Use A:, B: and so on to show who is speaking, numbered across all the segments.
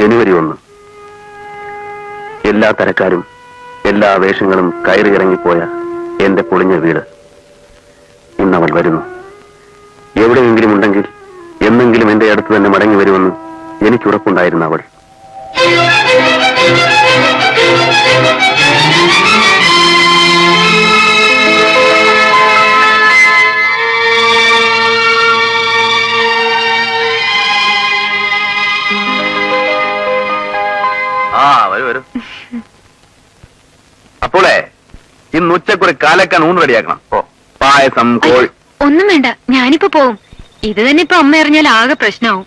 A: ജനുവരി 1. എല്ലാ തരക്കാരും എല്ലാ വേഷങ്ങളും കയറിയിറങ്ങിപ്പോയ എന്റെ പൊളിഞ്ഞ വീട്. ഇന്നവൾ വരുന്നു. എവിടെയെങ്കിലും ഉണ്ടെങ്കിൽ എന്നെങ്കിലും എന്റെ അടുത്ത് തന്നെ മടങ്ങി വരുമെന്ന് എനിക്കുറപ്പുണ്ടായിരുന്ന അവൾ. വരൂ. അപ്പോളേ ഇന്ന് ഉച്ചക്കൊരു കാലക്കാൻ ഊണ് റെഡിയാക്കണം. പായസം, കോഴി.
B: ഒന്നും വേണ്ട, ഞാനിപ്പോ പോവും. ഇത് തന്നെ ഇപ്പൊ അമ്മ അറിഞ്ഞാൽ ആകെ പ്രശ്നമാവും.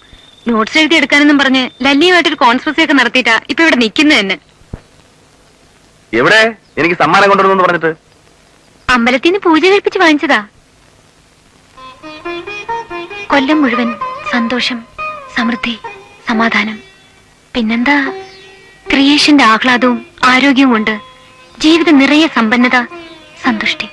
B: നോട്ട്സ് എഴുതി എടുക്കാനെന്നും പറഞ്ഞ് ലല്ലിയുമായിട്ടൊരു കോൺഫറൻസ് ഒക്കെ നടത്തിയിട്ടാ ഇപ്പൊ ഇവിടെ നിൽക്കുന്നത് തന്നെ.
A: എവിടെ? എനിക്ക് സമ്മാനം കൊണ്ടുവന്നു പറഞ്ഞിട്ട്
B: അമ്പലത്തിൽ നിന്ന് പൂജ കഴിപ്പിച്ച് വാങ്ങിച്ചതാ. കൊല്ലം മുഴുവൻ സന്തോഷം, സമൃദ്ധി, സമാധാനം, പിന്നെന്താ ക്രിയേഷന്റെ ആഹ്ലാദവും ആരോഗ്യവും കൊണ്ട് ജീവിതം നിറയെ സമ്പന്നത, സന്തുഷ്ടി.